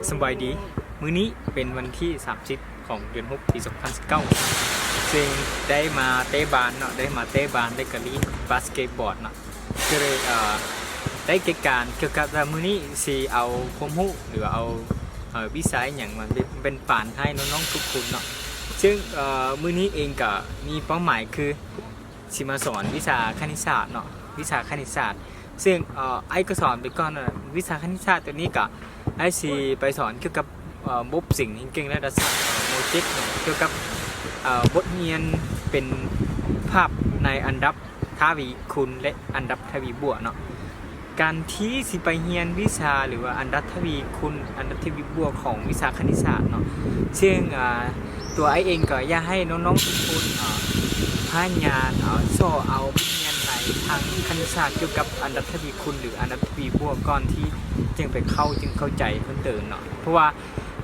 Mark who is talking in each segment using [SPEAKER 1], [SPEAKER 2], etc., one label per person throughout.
[SPEAKER 1] สบายดีมื้อนี้เป็นวันที่30ของเดือน6ปี2019ซึ่งได้มาเตะบาสเนาะได้มาเตะบาสได้กะลีบาสเกตบอร์ดเนาะก็เลยได้เกี่ยวกับมื้อนี้สิเอาความรู้หรือเอาวิสัยอย่างมันเป็นป่านให้น้องๆทุกคนเนาะซึ่งมื้อนี้เองก็มีเป้าหมายคือสิมาสอนวิชาคณิตศาสตร์เนาะวิชาคณิตศาสตร์ซึ่งไอ้ก็สอนไปก่อนวิชาคณิตศาสตร์ตัวนี้ก็ไอ้สิไปสอนเกี่ยวกับบบสิ่งเก่งๆและดัชโมเจกเกี่ยวกับบทเรียนเป็นภาพในอันดับทวีคูณและอันดับทวีบวกเนาะการที่สิไปเรียนวิชาหรือว่าอันดับทวีคูณอันดับทวีบวกของวิชาคณิตศาสตร์เนาะซึ่งตัวไอ้เองก็อยากให้น้องๆทุกคนพยายามเอาบทเรียนในทางคณิตศาสตร์เกี่ยวกับอันดับทวีคูณหรืออันดับทวีบวกก่อนที่จึงเข้าใจเพิ่มเติมเนาะเพราะว่า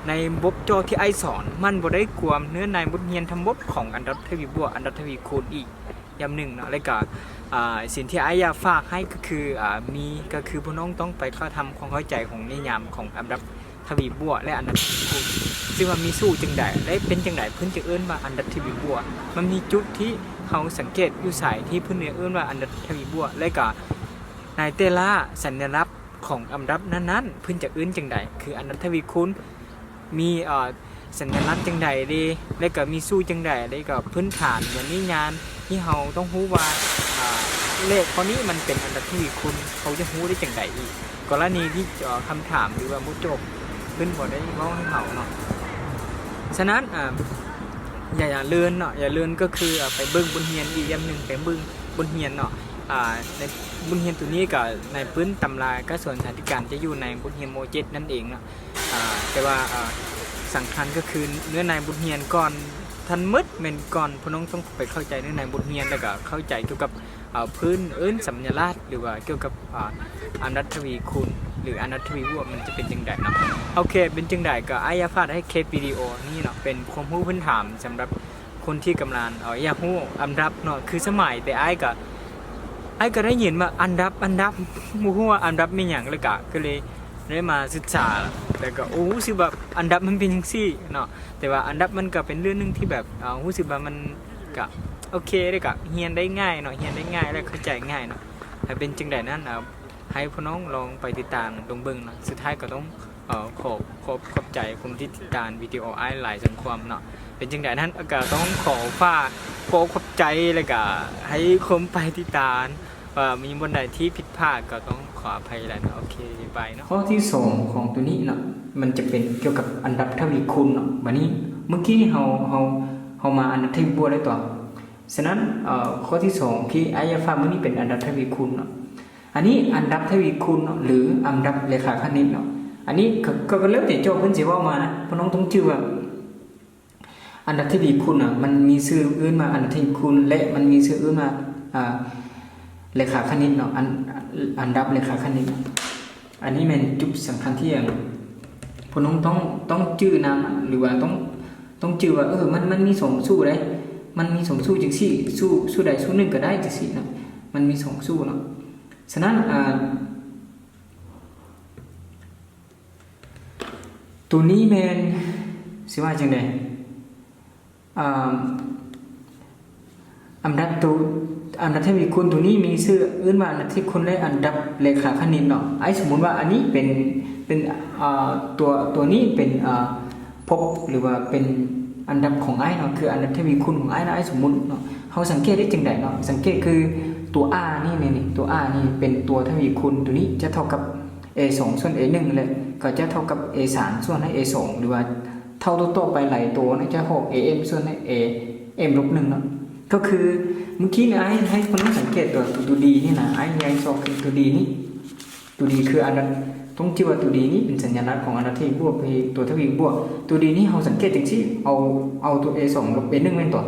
[SPEAKER 1] ในบทโจทย์ที่ไอสอนมันบ่ได้กวมเนื้อในบทเรียนทั้งหมดของอันดับทวีบวกอันดับทวีคูณอีกอย่างหนึ่งเนาะแล้วก็สิ่งที่ไออยากฝากให้ก็คือก็คือพวกน้องต้องไปเข้าทำความเข้าใจของนิยามของอันดับทวีบวกและอันดับทวีคูณซึ่งว่ามีสู้จังใดและเป็นจังใดเพิ่นจะเอิ้นว่าอันดับทวีบวกมันมีจุดที่เขาสังเกตอยู่สายที่เพิ่นเอิ้นว่าอันดับทวีบวกและก็ในแต่ละสัญลักษณ์ของอันดับนั้นๆเพิ่นจะเอิ้นจังใดคืออันดับทวีคูณมีสัญลักษณ์จังใดดีและก็มีสู้จังใดแล้วก็พื้นฐานอย่างนิยามที่เราต้องรู้ว่าเลขข้อนี้มันเป็นอันดับทวีคูณเขาจะรู้ได้จังใดอีกกรณีที่คำถามหรือว่ามุจบขึ้นบ่ได้เว้าให้เขาเนาะฉะนั้นอย่าเลื่อนเนาะอย่าเลื่อนก็คือไปเบิ่งบนเรียนอีกอย่างนึงไปเบิ่งบนเรียนเนาะในบทเรียนตัวนี้ก็ในพื้นตำรากระทรวงศึกษาธิการจะอยู่ในบทเรียนโมเจ็ดนั่นเองเนาะแต่ว่าสำคัญก็คือเนื้อในบทเรียนก่อนทันมืดเมนก่อนพน้องต้องไปเข้าใจเนื้อในบทเรียนแล้วก็เข้าใจเกี่ยวกับพื้นสัญลักษณ์หรือว่าเกี่ยวกับอันดับทวีคูณหรืออันดับทวีบวกมันจะเป็นจังไดเนาะโอเคเป็นจังไดก็อายาฟาดให้เคปวิดีโอนี่เนาะเป็นความรู้พื้นฐานสำหรับคนที่กำลังอยากรู้อันดับเนาะคือสมัยแต่ไอ้ก็ได้ยินว่าอันดับมูฮู้ว่าอันดับมีอย่างเลยก็เลยได้มาศึกษาแล้วก็รู้สึกแบบอันดับมันเป็นจังซี่เนาะแต่ว่าอันดับมันก็เป็นเรื่องนึงที่แบบรู้สึกว่ามันก็โอเคได้ก็เรียนได้ง่ายเนาะเรียนได้ง่ายและเข้าใจง่ายเนาะถ้าเป็นจังได๋นั้นให้พี่น้องลองไปติดตามลงเบิ่งเนาะสุดท้ายก็ต้องขอบใจคนที่ติดตามวิดีโออ้ายหลายสังความเนาะเป็นจังได๋นั้นก็ต้องขอบใจแล้วก็ให้คนไปติดตามมีบนใดที่ผิดพลาดก็ต้องขออภัยแล้วนะโอเคไปเนาะข้อที่2ของตัวนี้เนาะมันจะเป็นเกี่ยวกับอันดับทวีคูณเนาะบัดนี้เมื่อกี้เฮามาอันดับทวีบวกได้ต่อฉะนั้นข้อที่2ที่อายาฟ้ามื้อนี้เป็นอันดับทวีคูณเนาะอันนี้อันดับทวีคูณเนาะหรืออันดับเลขาคณิตเนาะอันนี้ก็แล้วแต่โจทย์เพิ่นสิเว้ามานะพี่น้องต้องชื่อว่าอันดับทวีคูณมันมีชื่ออื่นมาอันดับทวีคูณและมันมีชื่ออื่นมาเลขาคณิตเนาะอันดับเลขาคณิตอันนี้เป็นจุดสำคัญที่อย่างพวกน้องต้องชื่อนามหรือว่าต้องชื่อว่ามันมี2สู้ได้มันมี2สู้จังซี่สู้ใดสู้หนึ่งก็ได้จังซี่เนาะมันมี2สู้เนาะฉะนั้นตัวนี้แม่นสิว่าจังได๋อันดับทวีคูณตัวนี้มีชื่ออื่นว่าอันดับทวีคูณและอันดับเลขาคณิตเนาะไอ้สมมุติว่าอันนี้เป็นตัวนี้เป็นภพหรือว่าเป็นอันดับของไอ้เนาะคืออันดับทวีคูณของไอ้นะไอ้สมมุติเนาะเฮาสังเกตได้จังได๋เนาะสังเกตคือตัว r นี่ตัว r นี่เป็นตัวทวีคูณตัวนี้จะเท่ากับ a2 ส่วน a1 เลยก็จะเท่ากับ a3 ส่วนให้ a2 หรือว่าเท่าตัวไปหลายตัวนะจะ6 am ส่วนให้ am-1 เนาะก็คือเมื่อกี้เนี่ยให้คนต้องสังเกตตัวดีนี่นะยายซอกคือตัวดีนี่ตัวดีคืออันดับต้องชื่อว่าตัวดีนี่เป็นสัญลักษณ์ของอันดับทวีบวกตัวทวีบวกตัวดีนี่เราสังเกตจังซี่เอาตัว a2 ลบ a1 แม่นตัว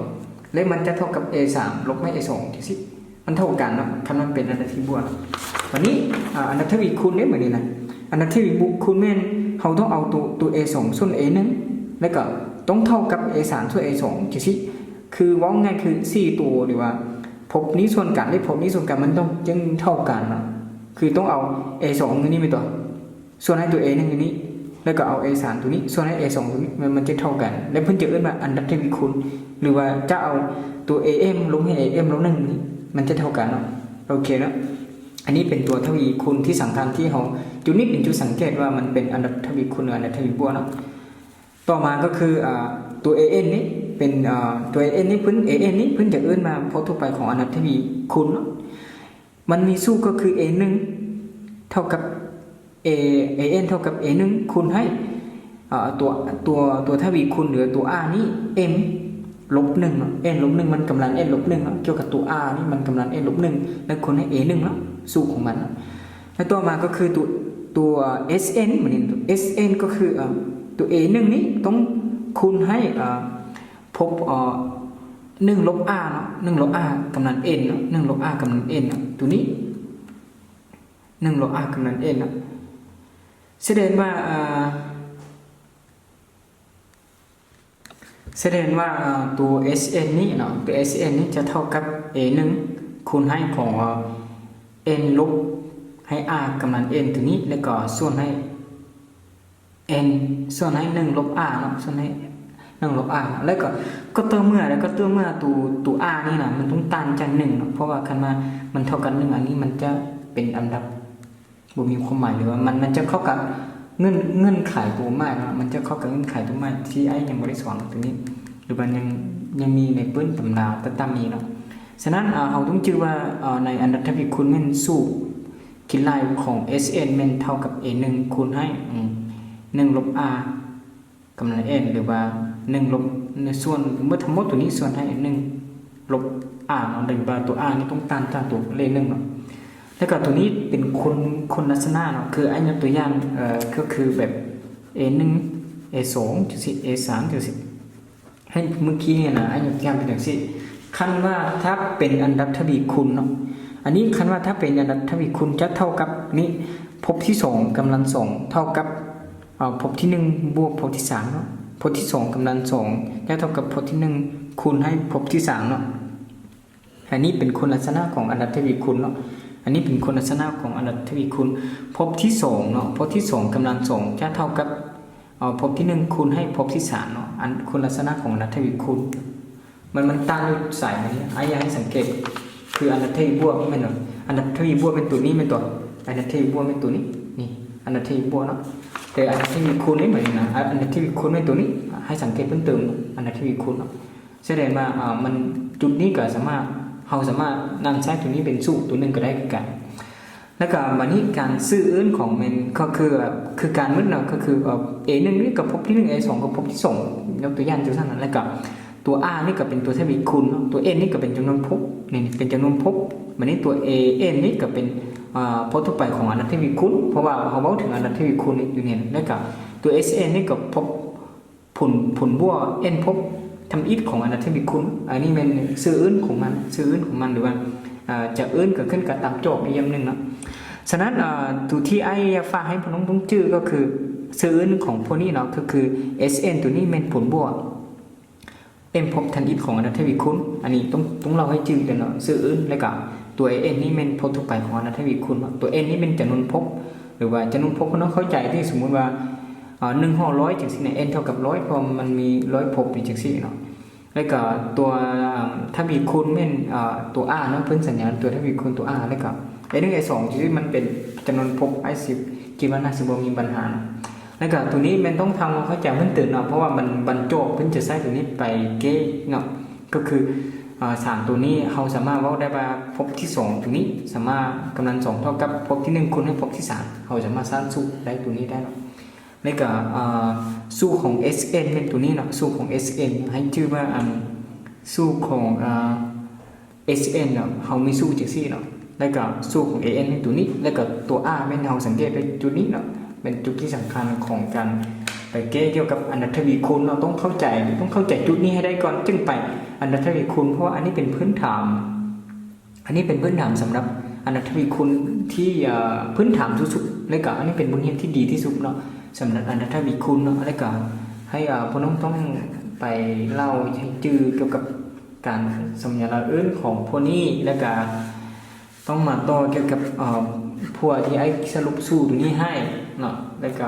[SPEAKER 1] แล้วมันจะเท่ากับ a3 ลบไม่ a2 จังซี่มันเท่ากันเนาะคันมันเป็นอันดับทวีบวกวันนี้อันดับทวีคูณได้เหมือนนี้นะอันดับทวีคูณแม่นเราต้องเอาตัว a2 ส่วน a1 แล้วก็ต้องเท่ากับ a3 ส่วน a2 จังซี่คือว่าง่ายคือ4ตัวหรือว่าภพนี้ส่วนกันและภพนี้ส่วนกันมันต้องยังเท่ากันเนาะคือต้องเอา a2 ตัวนี้ไปตัวส่วนให้ตัว a1 ตัวนี้
[SPEAKER 2] แล้วก็เอา A 3ตัวนี้ส่วนให้ A 2ตัวนี้มันจะเท่ากันแล้วเพิ่นจะเอิ้นว่าอันดับทวีคูณหรือว่าจะเอาตัว AM ลงให้ AM ลง1นี้มันจะเท่ากันเนาะโอเคเนาะอันนี้เป็นตัวทวีคูณที่สำคัญที่เราจุดนี้เป็นจุดสังเกตว่ามันเป็นอันดับทวีคูณหรืออันดับทวีบวกเนาะต่อมาก็คือตัว AN นี้เป็นตัว AN นี้เพิ่นจะเอิ้นมาพอทั่วไปของอันดับทวีคูณเนาะมันมีสูตรก็คือ A1 เท่ากับ AN เท่ากับ A1 คูณให้ตัวทวีคูณเหลือตัว R นี้ M ลบ1เนาะ n ลบ1มันกำลัง n ลบ1เนาะเกี่ยวกับตัว r นี่มันกำลัง n ลบ1แล้วคูณให้ a 1เนาะสูตรของมันแล้วต่อมาก็คือตัว sn เหมือนกันตัว sn ก็คือตัว a 1นี้ต้องคูณให้พบ1ลบ r เนาะ1ลบ r กำลัง n เนาะ1ลบ r กำลัง n เนาะตัวนี้1ลบ r กำลัง n เนาะแสดงว่าตัว SN นี้เนาะตัว SN นี้จะเท่ากับ A1 คูณให้ของ n ลบให้ r กำลัง n ตัวนี้แล้วก็ส่วนให้ n ส่วนให้1ลบ r เนาะส่วนให้1ลบ r แล้วก็เติมเมื่อตัว r นี่นะมันต้องตันจาก1เนาะเพราะว่าคันมามันเท่ากัน1อันนี้มันจะเป็นอันดับบ่มีความหมายหรือว่ามันจะเข้ากับเงื่อนไขตัวใหม่เนาะมันจะเข้ากับเงื่อนไขตัวใหม่ที่ไอ้ยังบ่ได้สอนตรงนี้หรือว่ายังมีในปื้นตำราตามนี้เนาะฉะนั้นเราต้องจื่อว่าในอันดับทวีคูณแม่นสูตรคิดลายของ SN แม่นเท่ากับ A1 คูณให้1ลบ R กำลัง n หรือว่า1ลบในส่วนเมื่อทั้งหมดตัวนี้ส่วนให้1ลบ R เนาะหรือว่าตัว R นี่ต้องตันจากตัวเลข1เนาะแล้วก็ตัวนี้เป็นคนลักษณะเนาะคืออันยกตัวอย่างก็คือแบบ A1 A2 จังซี่ A3 จังซี่ให้เมื่อกี้เนี่ยนะอันยกตัวอย่างเป็นจังซี่คันว่าถ้าเป็นอันดับทวีคูณเนาะอันนี้คันว่าถ้าเป็นอันดับทวีคูณจะเท่ากับนี่พบที่2กำลัง2เท่ากับพบที่1บวกพบที่3เนาะพบที่2กำลัง2จะเท่ากับพบที่1คูณให้พบที่3เนาะอันนี้เป็นคุณลักษณะของอันดับทวีคูณเนาะอันนี้เป็นคุณลักษณะของอันดับทวีคูณพบที่2เนาะพบที่2กำลัง2จะเท่ากับพบที่1คูณให้พบที่3เนาะอันคุณลักษณะของอันดับทวีคูณมันตั้งอยู่สายนี้อยากให้สังเกตคืออันดับทวีบวกนี่มันเนาะอันดับทวีบวกเป็นตัวนี้เป็นตัวอันดับทวีบวกเป็นตัวนี้นี่อันดับทวีบวกเนาะแต่อันดับทวีคูณนี่เหมือนกันนะอันดับทวีคูณเป็นตัวนี้ให้สังเกตเพิ่มเติมอันดับทวีคูณเนาะแสดงว่ามันจุดนี้ก็สามารถนำใช้ตัวนี้เป็นสูตรตัวนึงก็ได้กันแล้วก็วันนี้การซื้ออื่นของมันก็คือการมึดเนาะก็คือ A1 นี่กับพบที่1 A2 กับพบที่2ยกตัวอย่างตัวนั้นแล้วก็ตัว R นี่ก็เป็นตัวทวีคูณตัว N นี่ก็เป็นจำนวนภพนี่เป็นจำนวนภพวันนี้ตัว AN นี่ก็เป็นพจน์ทั่วไปของอันดับทวีคูณเพราะว่าเขาเว้าถึงอันดับทวีคูณอยู่เนี่ยแล้วก็ตัว SN นี่ก็พบผลบวก N พบทำอิฐของอันดับทวีคูณอันนี้เป็นซื้ออื่นของมันหรือว่าจะอื่นเกิดขึ้นกับตามโจทย์อีกอย่างนึงเนาะฉะนั้นตัวที่ไอ้ฝากให้พี่น้องต้องจื้อก็คือซื้ออื่นของพวกนี้เนาะก็คือ SN ตัวนี้เป็นผลบวก M พบทันอิฐของอันดับทวีคูณอันนี้ต้องเราให้จื้อกันเนาะซื้ออื่นแล้วก็ตัว N นี่เป็นพจน์ทั่วไปของอันดับทวีคูณตัว N นี่เป็นจำนวนภพหรือว่าจำนวนภพพี่น้องเข้าใจที่สมมุติว่า1ห่อ100จังซี่เนี่ย n เท่ากับ100เพราะมันมี100ภพจังซี่เนาะแล้วก็ตัวทวีคูณแม่นตัว r เนาะเพิ่นสัญญาณตัวทวีคูณตัว r แล้วก็A1 A2 ที่มันเป็นจำนวนภพ10คิดว่าน่าสิบ่มีปัญหาแล้วก็ตัวนี้มันต้องทำเข้าใจเพิ่นตื่นเนาะเพราะว่ามันบรรจบเพิ่นจะใช้ตัวนี้ไปเก้เนาะก็คือ3ตัวนี้เราสามารถเว้าได้ว่าภพที่2ตัวนี้สามารถกำลัง2เท่ากับภพที่1คูณให้ภพที่3เราสามารถสร้างสูตรได้ตัวนี้ได้เนาะแล้วก็สูตรของ SN เป็นตัวนี้เนาะสูตรของ SN ให้ชื่อว่าสูตรของSN เนาะเฮามีสูตรจังซี่เนาะแล้วก็สูตรของ AN เป็นตัวนี้แล้วก็ตัว R เป็นเฮาสังเกตได้จุดนี้เนาะเป็นจุดที่สำคัญของการไปแก้เกี่ยวกับอันดับทวีคูณเราต้องเข้าใจจุดนี้ให้ได้ก่อนจึงไปอันดับทวีคูณเพราะว่าอันนี้เป็นพื้นฐานสำหรับอันดับทวีคูณที่พื้นฐานสุดๆแล้วก็อันนี้เป็นบทเรียนที่ดีที่สุดเนาะสำหรับอันดับทวีคูณเนาะแล้วก็ให้พวกน้องต้องไปเล่าให้จื้อเกี่ยวกับการสัญลักษณ์อื่นของพวกนี้แล้วก็ต้องมาต่อเกี่ยวกับพวกที่ไอ้สรุปสูตรนี้ให้เนาะแล้วก็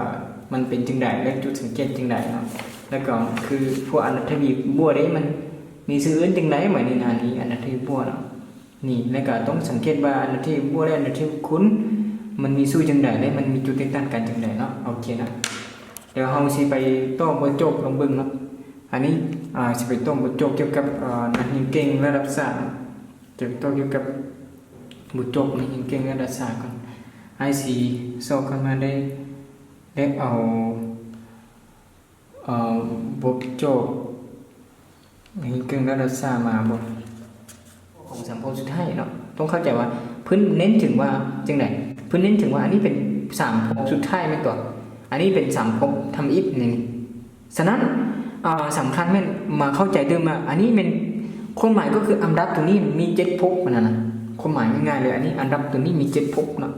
[SPEAKER 2] มันเป็นจังไดและจุดสังเกตจังไดเนาะแล้วก็คือพวกอนัตถวีบัวได้มันมีชื่ออื่นจังไดเหมือนในหน้านี้อนัตถวีบัวเนาะนี่แล้วก็ต้องสังเกตว่าอนัตถวีบัวและอนัตถวีคุณมันมีสู้จังไดและมันมีจุดแตกต่างกันจังไดเนาะโอเคนะเดี๋ยวเฮาสิไปโต้บ่จบลงเบิ่งเนาะอันนี้สิไปโต้บ่จบเกี่ยวกับนักยิงเก่งระดับ3จะโต้เกี่ยวกับบ่จบนักยิงเก่งระดับ3ก่อนไอซีโซกันมาได้เอาบทโจบนี่กึ่งระดับสามมาบทของสัมภพสุดท้ายเนาะต้องเข้าใจว่าพื้นเน้นถึงว่าจังไหนพื้นเน้นถึงว่าอันนี้เป็นสามภพสุดท้ายไม่ตัวอันนี้เป็นสามภพทำอิฐนี่ฉะนั้นสำคัญแม่นมาเข้าใจเดิมมาอันนี้เป็นความหมายก็คืออันดับตัวนี้มี7ภพนะความหมายง่ายๆเลยอันนี้อันดับตัวนี้มี7ภพเนาะ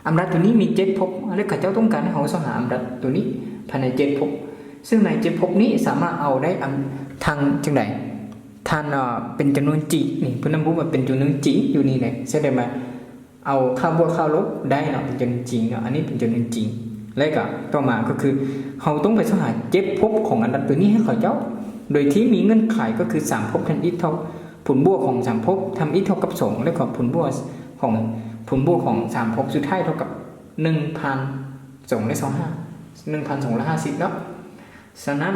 [SPEAKER 2] อันดับตัวนี้มี7ภพแล้วข้าเจ้าต้องการให้เราสหาอันดับตัวนี้ภายใน7ภพซึ่งใน7ภพนี้สามารถเอาได้ทางจังไดทานเป็นจำนวนจินี่เพิ่นนำรู้ว่าเป็นจำนวนจิอยู่นี่แหละแสดงว่าเอาค่าบวกค่าลบได้เนาะเป็นจำนวนจริงเนาะอันนี้เป็นจำนวนจริงแล้วก็ต่อมาก็คือเราต้องไปสหา7ภพของอันดับตัวนี้ให้เขาเจ้าโดยที่มีเงื่อนไขก็คือ3ภพทันอิทเท่าผลบวกของ3ภพทำอิทเท่ากับ2แล้วก็ผลบวกของ3ภพสุดท้ายเท่ากับ 1,250 เนาะฉะนั้น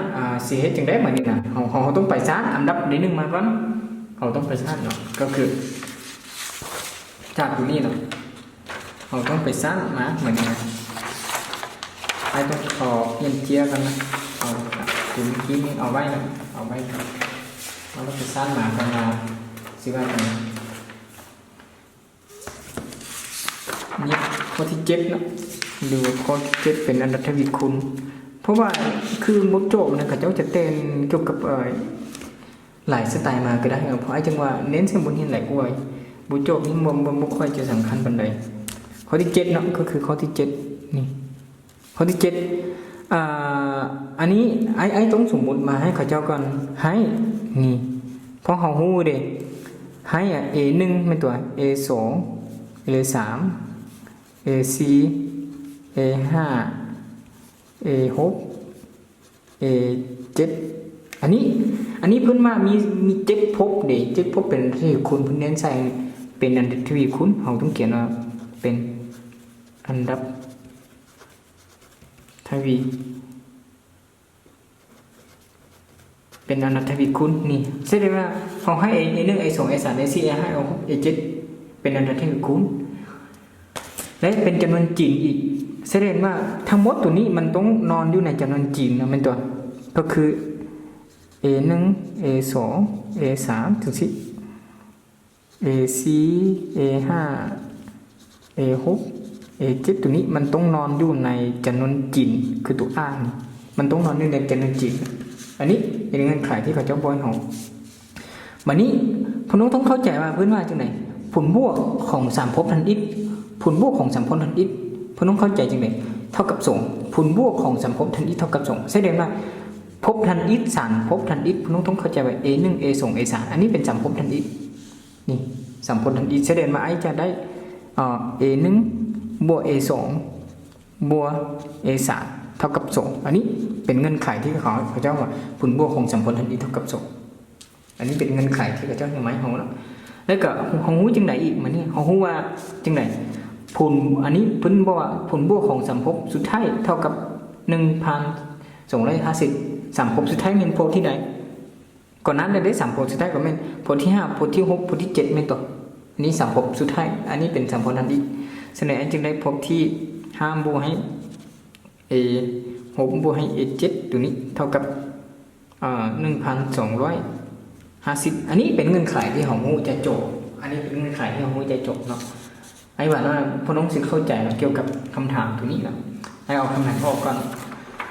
[SPEAKER 2] สิเฮ็ดจังได๋บัดนี้นะเราต้องไปสร้างอันดับที่1มาก่อนเราต้องไปสร้างเนาะก็คือจากตรงนี้เนาะเราต้องไปสร้างมาเหมือนกันไอ้ต้องขอเปลี่ยนเกียร์กันนะเอาถึงกี้นี้เอาไว้นะเอาไว้เราต้องไปสร้างมากันมาสิว่าจังนี่ข้อที่7เนาะดูข้อที่7เป็นอนัตถวีคุณเพราะว่าคือมุกโจบนะเขาเจ้าจะเต้นเกี่ยวกับหลายสไตล์มาก็ได้เพราะไอ้จังว่าเน้นเสียงบนหินหลายกวยบุโจบนี่บ่ค่อยจะสำคัญปานใดข้อที่7เนาะก็คือข้อที่7นี่ข้อที่7อันนี้ไอ้ต้องสมมุติมาให้เขาเจ้าก่อนให้นี่เพราะเฮาฮู้เด้ให้ A1 เป็นตัว A2 A3 A4 A5 A6 A7 อันนี้เพิ่นมามี7ภพเด้7ภพเป็นที่คุณเพิ่นเน้นใส่เป็นอันดับทวีคูณเฮาต้องเขียนว่าเป็นอันดับทวีเป็นอันดับทวีคูณนี่แสดงว่าเฮาให้ A1 A2 A3 A4 A5 A6 A7 เป็นอันดับทวีคูณและเป็นจำนวนจริงอีกแสดงว่าทั้งหมดตัวนี้มันต้องนอนอยู่ในจำนวนจริงนะเป็นตัวก็คือ A1 A2 A3 ถึงA4 A5 A6 A7 ตัวนี้มันต้องนอนอยู่ในจำนวนจริงคือตัว R นี่มันต้องนอนอยู่ในจำนวนจริงอันนี้เป็นเงื่อนไขที่เขาเจ้าบอยของวันนี้พน้องต้องเข้าใจว่าเพื่อนว่าจังไหนผลบวกของ3ภพทันอิฐผลบวกของ3ภพทันอิฐพน้องเข้าใจจังไหนเท่ากับ2ผลบวกของ3ภพทันอิฐเท่ากับ2แสดงว่าภพทันอิฐ3ภพทันอิฐพน้องต้องเข้าใจว่า A1 A2 A3 อันนี้เป็น3ภพทันอิฐนี่3ภพทันอิฐแสดงว่าไอ้จะได้A1 บวก A2 บวก A3 เท่ากับ2อันนี้เป็นเงื่อนไขที่เขาเจ้าว่าผลบวกของ3ภพทันอิฐเท่ากับ2อันนี้เป็นเงื่อนไขที่เขาเจ้าให้หมายเฮาแล้วแล้วก็เฮาฮู้จังได๋อีกมื้อนี้เฮาฮู้ว่าจังได๋ผลอันนี้เพิ่นบอกว่าผลบวกของ3ภพสุดท้ายเท่ากับ 1,250 3ภพสุดท้ายเป็นภพที่ใดก่อนนั้นได้3ภพสุดท้ายก็แม่นภพที่5ภพที่6ภพที่7แม่นตัวอันนี้3ภพสุดท้ายอันนี้เป็น3ภพนั้นอีกฉะนั้นจึงได้ภพที่5บวกให้ A 6บวกให้ A7 ตัวนี้เท่ากับ1,250 อันนี้เป็นเงื่อนไขที่เฮาฮู้จะจบอันนี้เป็นเงื่อนไขที่เฮาฮู้จะจบเนาะไอ้ว่าพวกน้องสิเข้าใจเกี่ยวกับคำถามตัวนี้แล้วให้เอาคำถามออกก่อน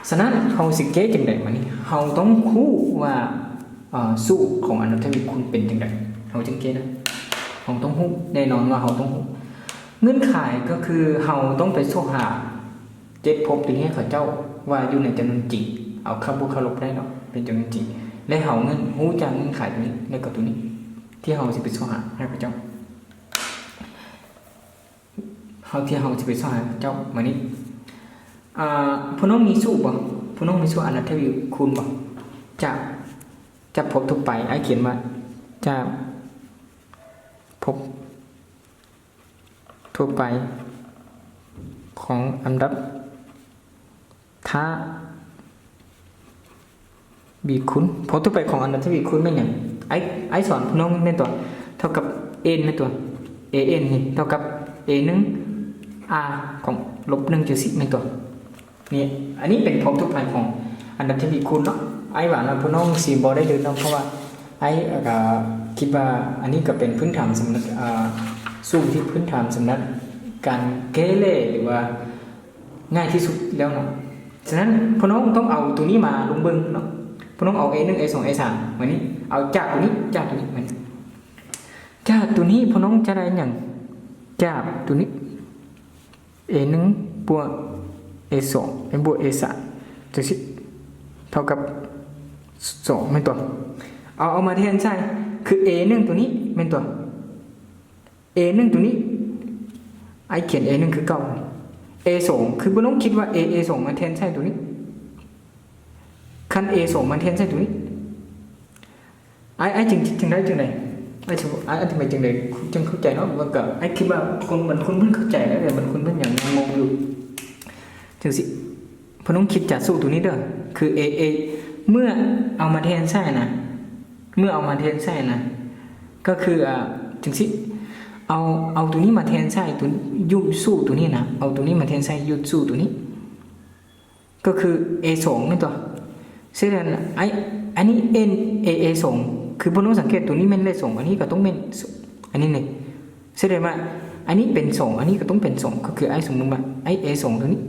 [SPEAKER 2] ฉะนั้นเฮาสิเก็ตจังได๋มานี่เฮาต้องฮู้ว่าสูตรของอนัตถวีคูณเป็นจังได๋เฮาจังเก็ตนะเฮาต้องฮู้แน่นอนว่าเฮาต้องฮู้เงื่อนไขก็คือเฮาต้องไปหา7ภพตัวนี้ให้เขาเจ้าว่าอยู่ในจำนวนจริงเอาค่าบวกค่าลบได้เนาะเป็นจำนวนจริงและเฮาฮู้จักเงื่อนไขตัวนี้แล้วก็ตัวนี้ที่เฮาสิไปหาให้เขาเจ้าเฮาที่เฮาสิไปหาเจ้ามานี่ พน้องมีสู้บ่พน้องมีสู้อนันทวีคูณบ่จะพบทั่วไปไอ้เขียนมาจะพบทั่วไปของอันดับท้าบีคูณพบทั่วไปของอันดับทวีคูณไม่อย่างไอ้สอนพน้องไม่ตัวเท่ากับ n ไม่ตัว an นี่เท่ากับ a 1 r ของลบ1.10ไม่ตัวนี่อันนี้เป็นพบทั่วไปของอันดับทวีคูณเนาะไอ้หวานพน้องสีบอได้เลยเนาะเพราะว่าไอ้คิดว่าอันนี้ก็เป็นพื้นฐานสำหรับสู้ที่พื้นฐานสำหรับการเกเรหรือว่าง่ายที่สุดแล้วเนาะฉะนั้นพน้องต้องเอาตัวนี้มาลงบึงเนาะพน้องเอา A1 A2 A3 เหมือนนี้เอาจากตัวนี้เหมือนจากตัวนี้พน้องจะได้อย่างจากตัวนี้ A1 บวก A2 บวก A3 จะสิเท่ากับ2ไม่ตัวเอามาแทนใช่คือ A1 ตัวนี้เป็นตัว A1 ตัวนี้ไอเขียน A1 คือเก่า A2 คือบ่ต้องคิดว่า A2 มาแทนใช่ตัวนี้คัน A2 มาแทนใช่ตัวนี้ไอจึงได้จังได๋ไออธิบายจังได๋จึงเข้าใจเนาะว่าก็ไอคิดว่าคนมันคนเพิ่นเข้าใจแล้วแต่มันคนเพิ่นยังงงอยู่จังสิเพิ่นต้องคิดจากสูตรตัวนี้เด้อคือ A เมื่อเอามาแทนใช่นะก็คือจังสิเอาตัวนี้มาแทนใช่ตัวยูสู้ตัวนี้นะเอาตัวนี้มาแทนใช่ยูสู้ตัวนี้ก็คือ A2 นั่นตัวซึ่งอันนี้ A2 คือพวกน้องสังเกตตัวนี้เป็นเลข2อันนี้ก็ต้องเป็นอันนี้นี่แสดงว่าอันนี้เป็น2อันนี้ก็ต้องเป็น2ก็คือไอ้สมมุติว่าไอ้ A2 ตัวนี้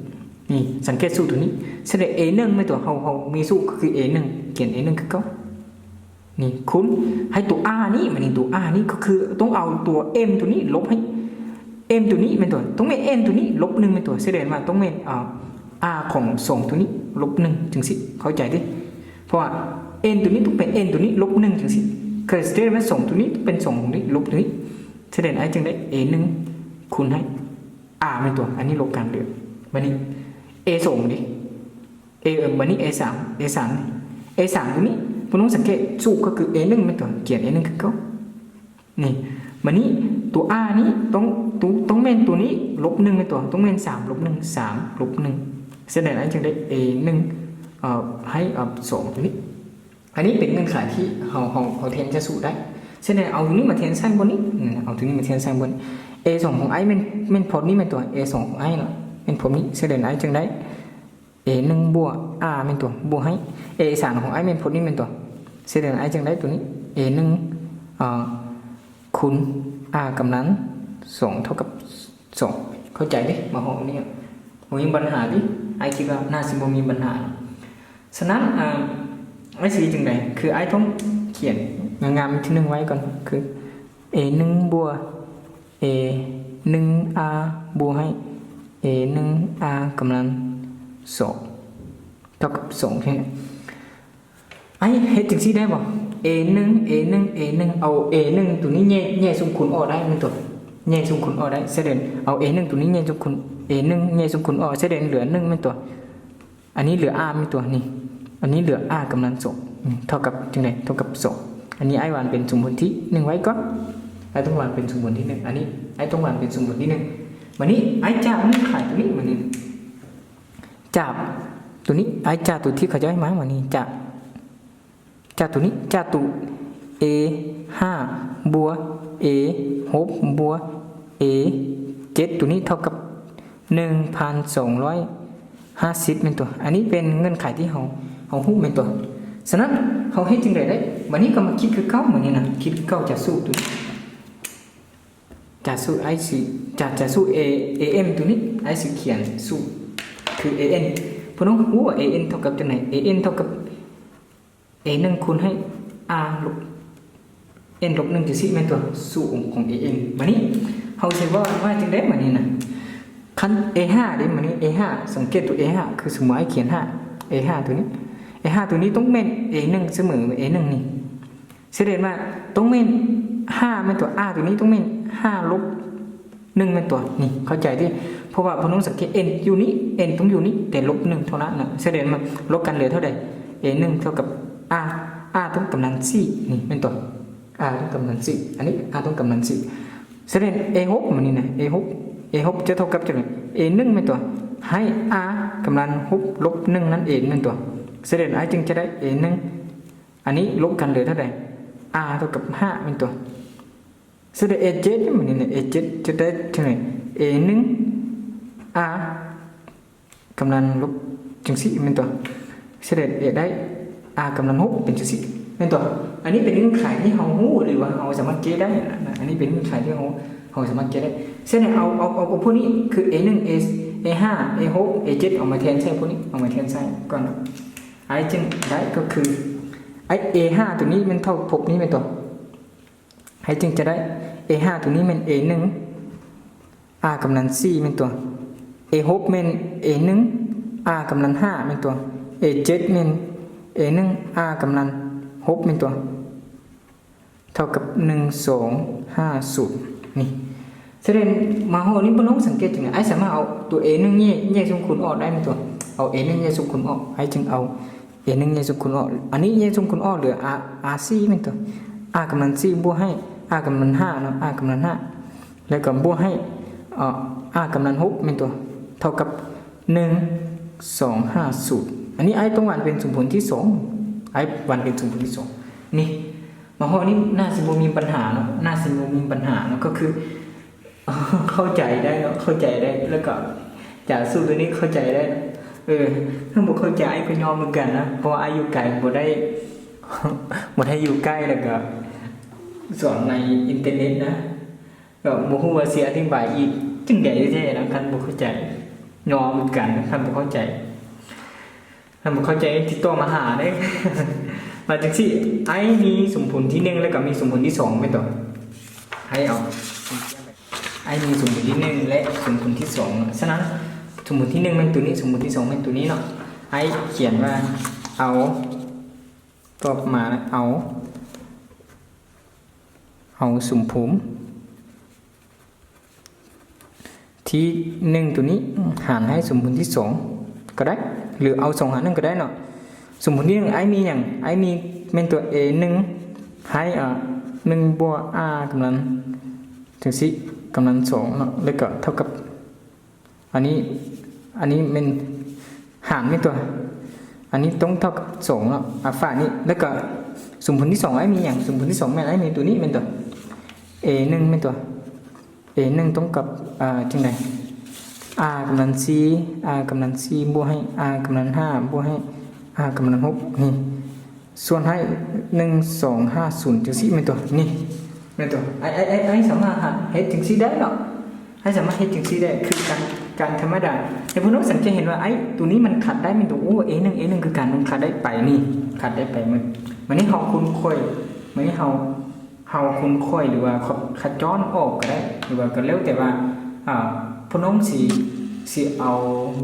[SPEAKER 2] นี่สังเกตสู้ตัวนี้แสดง A1 ไม่ตัวเฮามีสู้ก็คือ A1 เขียน A1 คือเก่านี่คุณให้ตัว R นี้มันนี่ตัว R นี้ก็คือต้องเอาตัว M ตัวนี้ลบให้ M ตัวนี้เป็นตัวต้องเป็น N ตัวนี้ลบ1เป็นตัวแสดงว่าต้องเป็นR ของ2ตัวนี้ลบ1จังสิเข้าใจดิเพราะว่า N ตัวนี้ต้องเป็น N ตัวนี้ลบ1จังสิเคยแสดงว่า2ตัวนี้ต้องเป็น2ตัวนี้ลบตัวนี้แสดงไอ้จึงได้ A1 คูณให้ R เป็นตัวอันนี้ลบกันเหลือบัดนี้ A2 ดิ บัดนี้ A3 ตัวนี้พวกน้องสังเกตสู้ก็คือ A1 เป็นตัวเขียน A1 คือเขานี่บัดนี้ตัว R นี้ต้องเป็นตัวนี้ลบ1เป็นตัวต้องเป็น3ลบ1 3ลบ1แสดงไอ้จึงได้ A1 ให้2ตัวนี้อันนี้เป็นเงื่อนไขที่เขาแทนจะสู้ได้แสดงเอาตัวนี้มาแทนสร้างบนนี้เอาตัวนี้มาแทนสร้างบน A2 ของไอ้เป็นผลนี้เป็นตัว A2 ของไอ้เนาะเป็นผลนี้แสดงไอ้จึงได้ A1 บวก R เป็นตัวบวกให้ A3 ของไอ้เป็นผลนี้เป็นตัวแสดงไอ้จึงได้ตัวนี้ A1 คูณ R กำลัง2เท่ากับ2เข้าใจดิมาห้องนี้มีปัญหาดิไอ้คิดว่าน่าสิบ่มีปัญหาฉะนั้นไอ้สีจึงไดคือไอ้ต้องเขียนงามๆที่1ไว้ก่อนคือ A1 บวก A1R บวกให้ A1R กำลัง2เท่ากับ2ใช่ไหมไอ้เฮ็ดจังซี่ได้บ่ A1 เอา A1 ตัวนี้แย่สมคูณออกได้มันตัวแย่สมคูณออกได้แสดงเอา A1 ตัวนี้แย่สมคูณ A1 แย่สมคูณออกแสดงเหลือ1มันตัวอันนี้เหลือ R มันตัวนี่อันนี้เหลือ R กำลัง2เท่ากับจังได๋เท่ากับ2อันนี้ไอ้วานเป็นสมมุติที่1ไว้ก่อนไอ้ต้องวางเป็นสมมุติที่1อันนี้ไอ้ต้องวางเป็นสมมุติที่1วันนี้ไอ้จับนี่ขายตัวนี้มันนี่จับตัวนี้ไอ้จับตัวที่เขาจะให้มาวันนี้จับตัวนี้จับตัว A5 บวก A6 บวก A7 ตัวนี้เท่ากับ 1,250 เป็นตัวอันนี้เป็นเงื่อนไขที่เขาฮู้เป็นตัวฉะนั้นเขาให้จึงได้วันนี้ก็มาคิดคือเก้าเหมือนนี้นะคิดเก้าจะสู้ตัวนี้จะสู้ไอซีจะสู้ AM ตัวนี้ไอซีเขียนสู้คือ AN พวกน้องรู้ว่า AN เท่ากับตัวไหน AN เท่ากับ A1 คูณให้ R ลบ N ลบ1จะสิเป็นตัวสู้ของ AN วันนี้เขาใช้ว่าจึงได้เหมือนนี้นะคัน A5 ได้เหมือนนี้ A5 สังเกตตัว A5 คือสมมติไอเขียน5 A5 ตัวนี้A5 ตัวนี้ต้องเป็น A1 เสมอ A1 นี่แสดงว่าต้องเป็น5เป็นตัว R ตัวนี้ต้องเป็น5ลบ1เป็นตัวนี่เข้าใจดิเพราะ ราะว่าพน้องสังเกต n อยู่นี้ n ต้องอยู่นี้แต่ลบ1เท่านั้นนะแสดงมันลบกันเหลือเท่าใด a 1เท่ากับ r r ต้องกำลัง4นี่เป็นต้น r ต้องกำลัง4อันนี้ r ต้องกำลัง4แสดง a 6มันนี่นะ a 6 a 6จะเท่ากับจังได๋ a 1เป็นตัวให้ r กำลัง6ลบ1นั่นเองเป็นตัวแสดง i จึงจะได้ a 1อันนี้ลบกันเหลือเท่าใด r เท่ากับ5เป็นตัวแสดง a 7มันนี่นะ a 7จะได้เท่าไหร่ a 1 r กำลังลบจังซี่เป็นตัวแสดง a ได้ r กำลัง6เป็นจังซี่เป็นตัวอันนี้เป็นเงื่อนไขที่เรารู้หรือว่าเราสามารถเก็บได้นะอันนี้เป็นเงื่อนไขที่เราสามารถเก็บได้เช่นเอาพวกนี้คือ a1 a5 a6 a7 เอามาแทนใช่พวกนี้เอามาแทนใช่ก่อนไอ้จึงได้ก็คือไอ้ a5 ตัวนี้มันเท่าพวกนี้เป็นตัวไอ้จึงจะได้ a5 ตัวนี้มัน a1 r กำลัง4เป็นตัว a6 มัน a1 r กำลัง5เป็นตัว a7 มัน a1 r กำลัง6เป็นตัวเท่ากับ1250นี่แสดงมาโหนี่บ่น้องสังเกตจังได๋ไอ้สามารถเอาตัว a1 แยกสมคูณออกได้มั้ยตัวเอา a1 แยกสมคูณออกไอ้จึงเอา a1 แยกสมคูณออกอันนี้แยกสมคูณออกเหลือ r4 มั้ยตัว r กำลัง4บวกให้ r กำลัง5เนาะ r กำลัง5แล้วก็บวกให้r กำลัง6มั้ยตัวเท่ากับ1250อันนี้ไอ้ต้องวันเป็นสมผลที่2ไอ้วันเป็นสมผลที่2นี่มาโหนี่น่าสิบ่มีปัญหาเนาะน่าสิบ่มีปัญหาเนาะก็คือเข้าใจได้เนาะเข้าใจได้แล้วก็จากสู้ตัวนี้เข้าใจได้ถ้าบ่เข้าใจก็ยอมเหมือนกันนะเพราะว่าอายุไกลบ่ได้อยู่ใกล้แล้วก็สอนในอินเทอร์เน็ตนะก็บ่ฮู้ว่าสิอธิบายอีกจังได๋แท้ๆนะคันบ่เข้าใจยอมเหมือนกันคันบ่เข้าใจติดต่อมาหาได้ มาจังซี่ไอ้มีสมผลที่1แล้วก็มีสมผลที่2แม่นต่อให้เอาไอ้มีสมผลที่1และสมผลที่2ฉะนั้นสมผลที่1เป็นตัวนี้สมผลที่2เป็นตัวนี้เนาะไอ้เขียนว่าเอาก็มาเอาสมผลที่1ตัวนี้หารให้สมผลที่2ก็ได้หรือเอา2หาร1ก็ได้เนาะสมผลที่1ไอ้มีอย่างไอ้มีเป็นตัว a1 ให้1บวก r กำลังถึง4กำลัง2เนาะแล้วก็เท่ากับอันนี้เป็นหารไม่ตัวอันนี้ต้องเท่ากับ2เนาะฝ่ายนี้แล้วก็สมผลที่2ไอ้มีอย่างสมผลที่2แม่นไอ้มีตัวนี้เป็นตัว a1 เป็นตัว a1 ต้องกับจังได๋ r กำลัง4 r กำลัง4บวกให้ r กำลัง5บวกให้ r กำลัง6นี่ส่วนให้1250จังซี่เป็นตัวนี่เป็นตัวไอ้สามารถเฮ็ดจังซี่ได้เนาะไอ้สามารถเฮ็ดจังซี่ได้คือการธรรมดาแต่พวกน้องสังเกตเห็นว่าไอ้ตัวนี้มันขัดได้เป็นตัวa1 คือการมันขัดได้ไปนี่ขัดได้ไปมันนี่เฮาคุ้นค่อยมันนี่เฮาคุ้นค่อยหรือว่าขจรออกก็ได้หรือว่าก็แล้วแต่ว่าพวกน้องสิเอา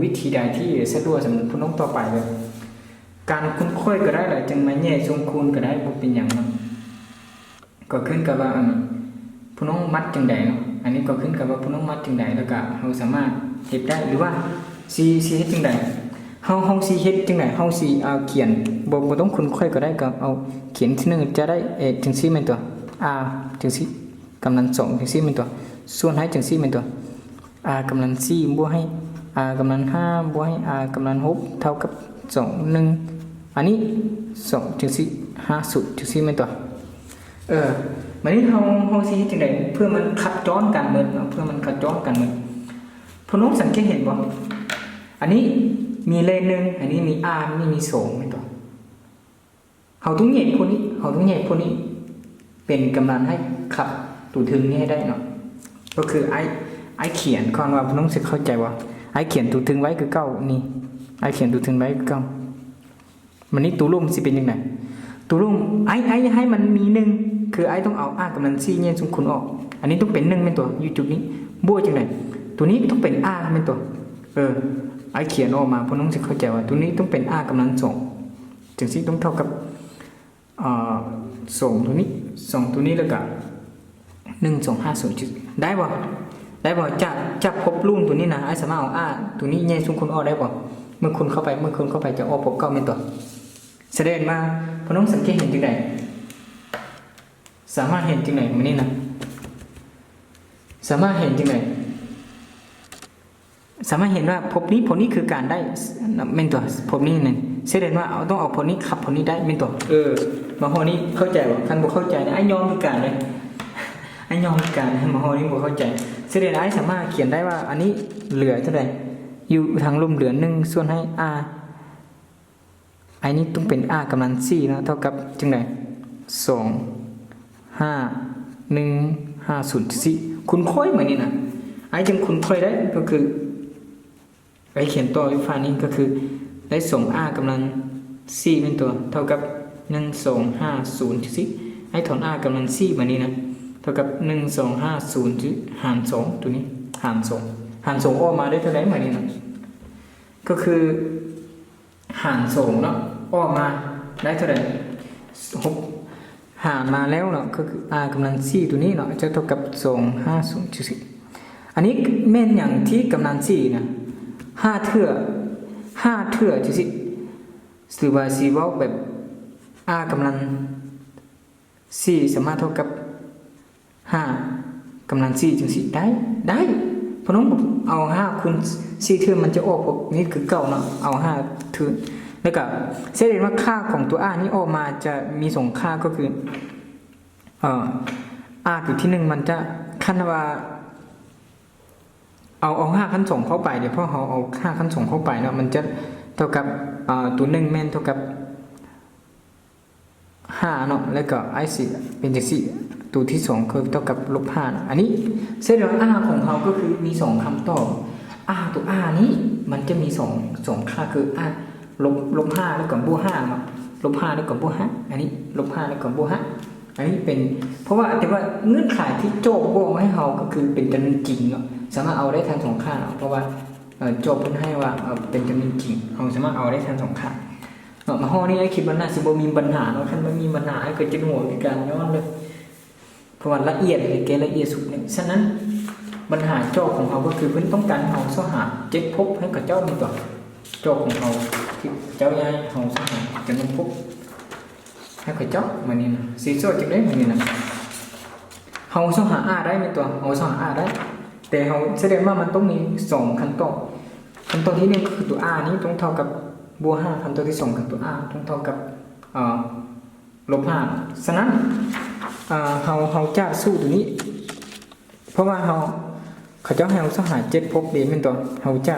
[SPEAKER 2] วิธีใดที่สะดวกสำหรับพวกน้องต่อไปเลยการคุ้นค่อยก็ได้หลายจังมาแย่ทรงคูณก็ได้บ่เป็นหยังเนาะก็ขึ้นกับว่าพวกน้องมัดจังได๋เนาะอันนี้ก็ขึ้นกับว่าพวกน้องมัดจังได๋แล้วก็เฮาสามารถเฮ็ดได้หรือว่าสิเฮ็ดจังได๋เฮาสิเฮ็ดจังได๋เฮาสิเขียนบ่ต้องคุ้นค่อยก็ได้ก็เอาเขียนที่1จะได้จังซี่แม่นตัว r จังซี่กำลัง2จังซี่แม่นตัวส่วนให้จังซี่แม่นตัว r กำลัง4บวกให้ r กำลัง5บวกให้ r กำลัง6เท่ากับ2 1อันนี้2จังซี่50จังซี่แม่นตัวมันนี่เฮาสิเฮ็ดจังได๋เพื่อมันขัดย้อนกันหมดเนาะเพื่อมันขัดย้อนกันหมดพวกน้องสังเกตเห็นบ่อันนี้มีเลข1อันนี้มี r นี่มี2แม่นตัวเฮาต้องแยกพวกนี้เป็นกำลังให้ขับตัวถึงนี้ให้ได้เนาะก็คือไอ้เขียนก่อนว่าพวกน้องสิเข้าใจว่าไอ้เขียนตัวถึงไว้คือ9นี่ไอ้เขียนตัวถึงไว้คือ9มันนี่ตัวร่วมสิเป็นจังได๋ตัวร่วมไอ้ให้มันมี1คือไอ้ต้องเอา r กำลัง4แยกสมคูณออกอันนี้ต้องเป็น1เป็นตัวอยู่จุดนี้บวกจังได๋ตัวนี้ต้องเป็น r เป็นตัวไอ้เขียนออกมาพวกน้องสิเข้าใจว่าตัวนี้ต้องเป็น r กำลัง2จังซี่ต้องเท่ากับ2ตัวนี้แล้วก็1250ได้บ่ ได้บ่จับพบลุ่มตัวนี้นะไอ้สามารถเอาตัวนี้แย่ซุงคุณอ้อได้บ่เมื่อคุณเข้าไปจะอ้อพบเก้าเป็นตัวแสดงมาพน้องสังเกตเห็นจังไดสามารถเห็นจังไดมันนี่นะสามารถเห็นจังไดสามารถเห็นว่าพบนี้คือการได้เมนตัวพบนี้นั่นแสดงว่าเอาต้องเอาพบนี้ขับพบนี้ได้เมนตัวมาพอนี้เข้าใจบ่คันบ่เข้าใจไอ้ยอมคือการเลยไอ้ยอมคือการมาพอนี้บ่เข้าใจแสดงไอ้สามารถเขียนได้ว่าอันนี้เหลือเท่าใดอยู่ทางลมเหลือ1ส่วนให้ r ไอ้นี้ต้องเป็น r กำลัง4นะเท่ากับจังได2 5 1 5 0 4คุณค่อยเหมือนนี่นะไอ้จึงคุณค่อยได้ก็คือไอ้เขียนตัวไอ้ฟ้านี้ก็คือได้ส่ง r กำลัง4เป็นตัวเท่ากับ1 2 5 0 4ให้ถอน r กำลัง4เหมือนนี้นะเท่ากับ1 2 5 0หาร2ตัวนี้หาร2ออกมาได้เท่าไหร่เหมือนนี้นะก็คือหาร2เนาะออกมาได้เท่าไหร่6หารมาแล้วเนาะก็คือ r กำลัง4ตัวนี้เนาะจะเท่ากับ2 5 0 4อันนี้แม่นอย่างที่กำลัง4นะ5เทื่อจังซี่หรือว่าสิเว้าแบบ r กำลัง4สามารถเท่ากับ5กำลัง4จังซี่ได้เพราะน้องเอา5คูณ4เทื่อมันจะออกพวกนี้คือเก่าเนาะเอา5เทื่อแล้วก็แสดงว่าค่าของตัว r นี้ออกมาจะมี2ค่าก็คือr อยู่ที่1มันจะคันว่าเอา5ขั้น2เข้าไปเดี๋ยวพอเราเอา5ขั้น2เข้าไปเนาะมันจะเท่ากับตัว1แม่นเท่ากับ5เนาะแล้วก็ไอ้สิเป็นจังซี่ตัวที่2คือเท่ากับ-5นะอันนี้เส้นr ของเราก็คือมี2คำตอบ r ตัว r นี้มันจะมี2ค่าคือ r -5แล้วก็-5เนาะ-5แล้วก็-5อันนี้-5แล้วก็-5อันนี้เป็นเพราะว่าแต่ว่าเงื่อนไขที่โจทย์บอกให้เราก็คือเป็นจำนวนจริงเนาะสามารถเอาได้ทั้ง2ค่าเพราะว่าโจทย์เพิ่นให้ว่าเป็นจำนวนจริงเราสามารถเอาได้ทั้ง2ค่ามาห้อนี้ไอ้คิดว่าน่าสิบ่มีปัญหาเนาะคันมันมีปัญหาก็จะหัวในการย้อนเลยเพราะว่าละเอียดเกละเอียดสุดเนี่ยฉะนั้นปัญหาโจทย์ของเขาก็คือเพิ่นต้องการเอาสหา7ภพให้กับเจ้ามีต่อโจทย์ของเขาที่เจ้าย้ายเอาสหาจำนวนภพให้กับเจ้ามานี่นะสิโซจังได้มานี่นะเฮาสหา r ได้มีตัวเฮาสหา r ได้แต่เฮาแสดงว่ามันต้องมี2ขั้นตอนที่1ก็คือตัว r นี้ต้องเท่ากับ-5ขั้นตอนที่2กับตัว r ต้องเท่ากับ-5ฉะนั้นเฮาจะสู้ตัวนี้เพราะว่าเขาเจ้าให้เฮาสหา7ภพเด้แม่นตัวเฮาจะ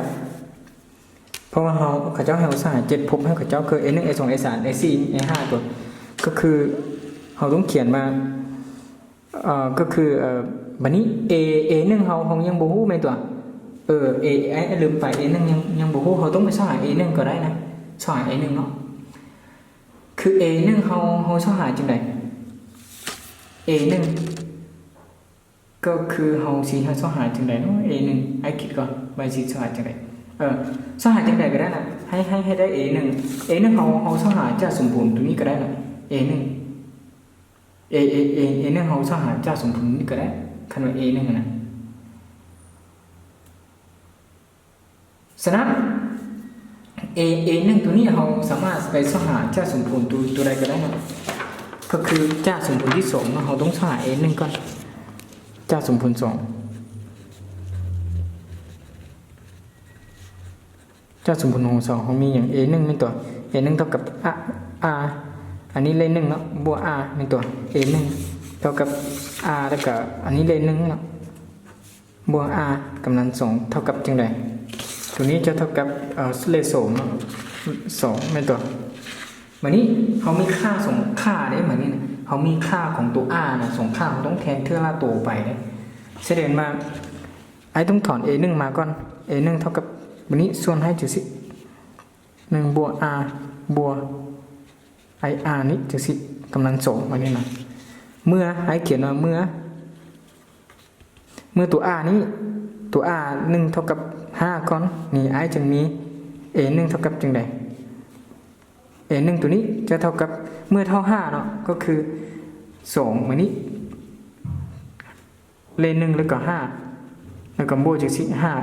[SPEAKER 2] เพราะว่าเขาเจ้าให้เฮาสหา7ภพให้เขาเจ้าคือ A1 A2 A3 A4 A5 ตัวก็คือเฮาต้องเขียนมาก็คือบัดนี้ A1 เฮายังบ่ฮู้แม่นตัวลืมไป A1 ยังบ่ฮู้เฮาต้องไปสหา A1 ก็ได้นะสหา A1 เนาะคือ A1 เฮาสหาจังได๋ A1 ก็คือเฮาสิสหาจังได๋เนาะ A1 ไอ้คิดก่อนว่าสิสหาจังได๋สหาจังได๋ก็ได้น่ะให้ได้ A1 เฮาสหาจะสมบูรณ์ตัวนี้ก็ได้น่ะ A1 A1 เฮาสหาจะสมบูรณ์นี้ก็ได้คันว่า A1 น่ะฉะนั้น A1 ตัวนี้เราสามารถไปสหาจ้าสมบูรณ์ตัวใดก็ได้นะก็คือจ้าสมบูรณ์ที่2เราต้องสหา A1 ก่อนจ้าสมบูรณ์2จ้าสมบูรณ์ของ2เขามีอย่าง A1 เป็นตัว A1 เท่ากับ R อันนี้เลข1เนาะบวก R เป็นตัว A1 เท่ากับ R แล้วก็อันนี้เลข1เนาะบวก R กำลัง2เท่ากับจังได๋ตัวนี้จะเท่ากับเลข2เป็นตัววันนี้เขามีค่า2ค่าได้เหมือนนี้นะเขามีค่าของตัว r นะ2ค่าเขาต้องแทนเท่าละตัวไปได้แสดงมาไอ้ต้องถอน a1 มาก่อน a1 เท่ากับวันนี้ส่วนให้จุด10 1บวก r บวก ir นี้จุด10กำลัง2วันนี้นะเมื่อไอ้เขียนว่าเมื่อตัว r นี้ตัว r 1เท่ากับ5ก่อนนี่ไอ้จึงมี a1 เท่ากับจังได๋ a1 ตัวนี้จะเท่ากับเมื่อเท่า5เนาะก็คือ2มื้อนี้เลข1แล้วก็5 แล้วก็บวกจากสิห้า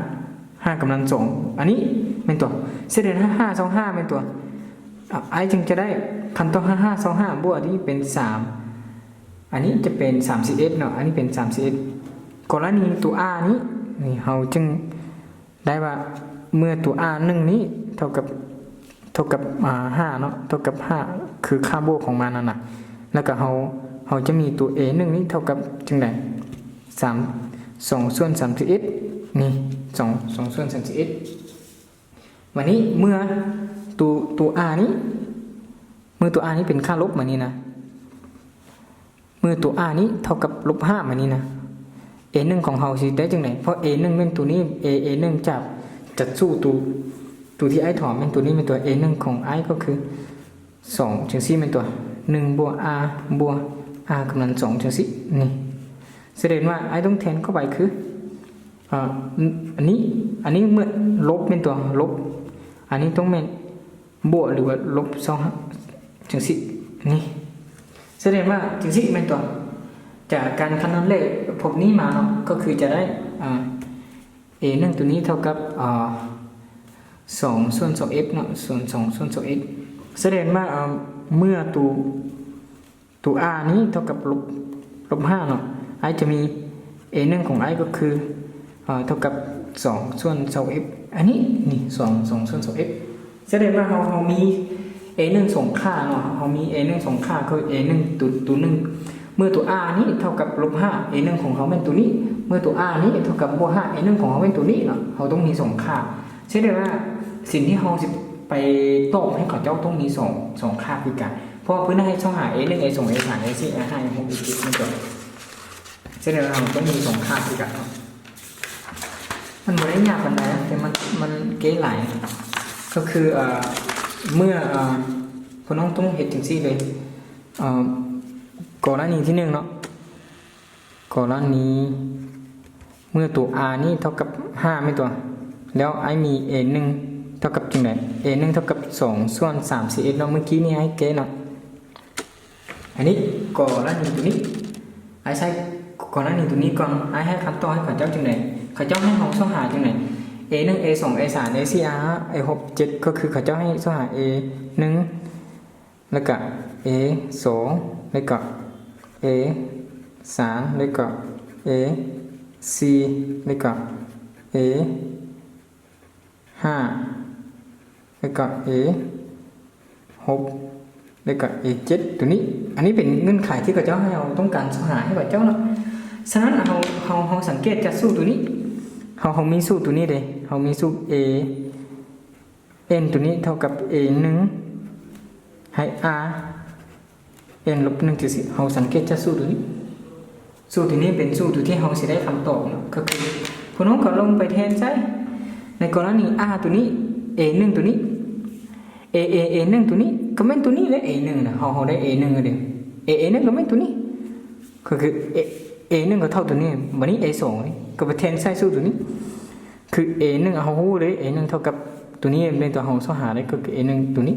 [SPEAKER 2] ห้ากำลังสองอันนี้เป็นตัวเสด็จห้าสองห้าเป็นตัวไอจึงจะได้คันต้องห้าสองห้าบวกนี้เป็นสามอันนี้จะเป็น31เนาะอันนี้เป็น31กรณีตัว r นี้นี่เราจึงได้ว่าเมื่อตัว r 1นี้เท่ากับ5เนาะเท่ากับ5คือค่าบวกของมันนั่นน่ะแล้วก็เราจะมีตัว a 1นี้เท่ากับจังได๋2ส่วน31นี่2ส่วน31วันนี้เมื่อตัว r นี้เมื่อตัว r นี้เป็นค่าลบมานี่นะเมื่อตัว r นี้เท่ากับ-5มานี่นะ a1 ของเราสิได้จังได๋เพราะ a1 เป็นตัวนี้ a1 จัดสู้ตัวที่ไอถอมเป็นตัวนี้เป็นตัว a1 ของไอก็คือ2จังซี่เป็นตัว1บวก r บวก r กำลัง2จังซี่นี่แสดงว่าไอต้องแทนเข้าไปคืออันนี้เมื่อลบเป็นตัวลบอันนี้ต้องเป็นบวกหรือว่าลบ2จังซี่นี่แสดงว่าจังซี่เป็นตัวจากการคำนวณเลขพวกนี้มาเนาะก็คือจะได้a1 ตัวนี้เท่ากับ2ส่วน 2f เนาะส่วน2ส่วน 2f แสดงว่าเมื่อตัว r นี้เท่ากับ-5เนาะไอจะมี a1 ของไอก็คือเท่ากับ2ส่วน 2f อันนี้นี่2ส่วน 2f แสดงว่าเรามี a1 ส่งค่าเนาะเรามี a1 ส่งค่าคือ a1 ตัวนึงเมื่อตัว r นี้เท่ากับ-5 a1 ของเขาเป็นตัวนี้เมื่อตัว r นี้เท่ากับ-5 a1 ของเขาเป็นตัวนี้เนาะเราต้องมีส่งค่าใช่ได้ว่าสิ่งที่เราสิไปตอบให้เขาเจ้าต้องมีสองค่าคือกันเพราะเพื่อให้ช่องหา a1 a2 a3 a4 a5 a6 a7 มันจบใช่ได้ว่าเราต้องมี2ค่าคือกันเนาะมันบ่ได้ยากปานใดแต่มันเก๋หลายก็คือเมื่อพวกน้องต้องเฮ็ดจังซี่เลยกรณีที่1เนาะกรณีเมื่อตัว r นี่เท่ากับ5ไม่ตัวแล้วไอมี a1 เท่ากับจังได๋ a1 เท่ากับ2ส่วน31เนาะเมื่อกี้นี่ให้เก๋เนาะอันนี้กรณีตัวนี้ไอใช้กรณีตัวนี้ก่อนไอให้คำตอบให้เขาเจ้าจังได๋เขาเจ้าให้เราช่องหาจังได๋ a1 a2 a3 a4 a6 7ก็คือเขาเจ้าให้ช่องหา a1 แล้วก็ a2 แล้วก็ a3 แล้วก็ a4 แล้วก็ a5 แล้วก็ a6 แล้วก็ a7 ตัวนี้อันนี้เป็นเงื่อนไขที่เขาเจ้าให้เราต้องการหาให้เขาเจ้าเนาะฉะนั้นเราสังเกตจากสูตรตัวนี้เรามีสูตรตัวนี้เลยเรามีสูตร a n ตัวนี้เท่ากับ a1 ให้ r n ลบ1จุด4เราสังเกตจากสูตรตัวนี้สูตรนี้เป็นสูตรที่เราสิได้คำตอบเนาะก็คือพวกน้องก็ลงไปแทนใช่ในกรณี r ตัวนี้ a1 ตัวนี้ a1 ตัวนี้ก็เป็นตัวนี้เลย a1 นะเราได้ a1 เดียว a1 ก็เป็นตัวนี้ก็คือ a1 ก็เท่าตัวนี้วันนี้ a2 นี่ก็ไปแทนใส่สูตรตัวนี้คือ a1 เอาฮู้เลย a1 เท่ากับตัวนี้เป็นตัวเราหาได้ก็คือ a1 ตัวนี้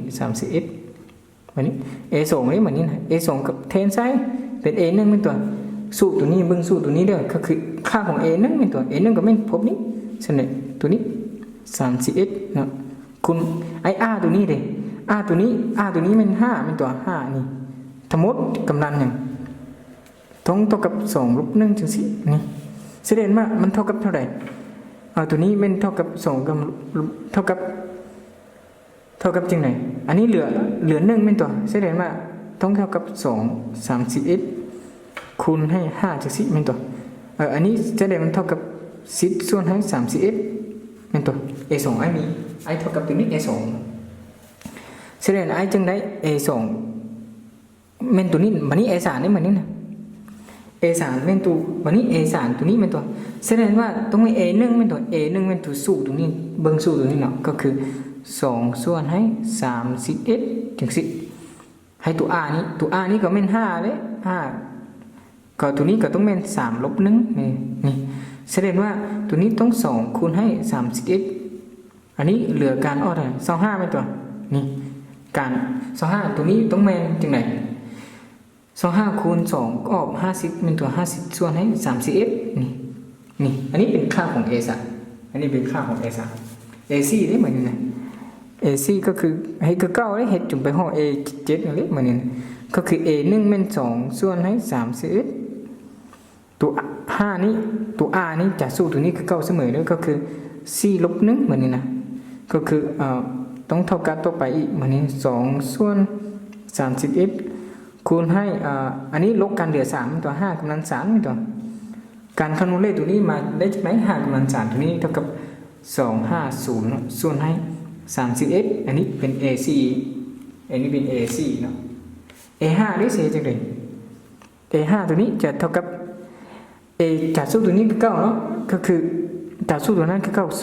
[SPEAKER 2] 31วันนี้ a2 นี่มันนี่นะ a2 กับแทนใส่เป็น a1 เป็นตัวสูตรตัวนี้เบิ่งสูตรตัวนี้เด้อก็คือค่าของ a1 เป็นตัว a1 ก็เป็นพบนี้ฉะนั้นตัวนี้31เนาะคุณไอ้ r ตัวนี้เด้ r ตัวนี้เป็น5เป็นตัว5นี่ทั้งหมดกำลังหยังต้องเท่ากับ2ลบ1จังซี่นี่แสดงว่ามันเท่ากับเท่าไหร่ตัวนี้เป็นเท่ากับ2กับเท่ากับจังไหนอันนี้เหลือ1เป็นตัวแสดงว่าต้องเท่ากับ2 31คูณให้5จังซี่เป็นตัวอันนี้แสดงมันเท่ากับ10ส่วนให้31เป็นตัว a2 ไอมีไอเท่ากับตัวนี้ a2 แสดงไอจึงได้ a2 เป็นตัวนี้มันนี้ a3 นี่มันนี่นะ a3 เป็นตัววันนี้ a3 ตัวนี้เป็นตัวแสดงว่าตรงนี้ a1 เป็นตัว a1 เป็นตัวสูตรตรงนี้เบิ่งสูตรตรงนี้เนาะก็คือ2ส่วนให้31จังซี่ให้ตัว r นี้ก็เป็น5เลย5ก็ตัวนี้ก็ต้องเป็น3ลบ1นี่แสดงว่าตัวนี้ต้อง2คูณให้31อันนี้เหลือการออด25เป็นตัวนี่การ25ตัวนี้ต้องเป็นจังได๋25คูณ2ก็ออก50เป็นตัว50ส่วนให้31นี่ นี่อันนี้เป็นค่าของ A3 อันนี้เป็นค่าของ A3 AC ได้เหมือนกันนะ AC ก็คือให้คือเก้าได้เฮ็ดจุ่มไปห้อง A7 นั่นแหละเหมือนกันก็คือ A1 แม่น2ส่วนให้31ตัว5นี้ตัว R นี้จะสู้ตัวนี้คือเก้าเสมอด้วยก็คือ 4 ลบ 1เหมือนนี้นะก็คือต้องเท่ากับต่อไปอีกเหมือนนี้2ส่วน31คูณให้อันนี้ลบกันเหลือ3ตัว5กำลัง3นี่ตัวการคำนวณเลขตัวนี้มาได้ไหม5กำลัง3ตัวนี้เท่ากับ250ส่วนให้31อันนี้เป็น AC อันนี้เป็น AC เนาะ A5 ได้เสียจังเลย A5 ตัวนี้จะเท่ากับ A จากสู้ตัวนี้คือ9เนาะก็คือจากสู้ตัวนั้นคือ9 2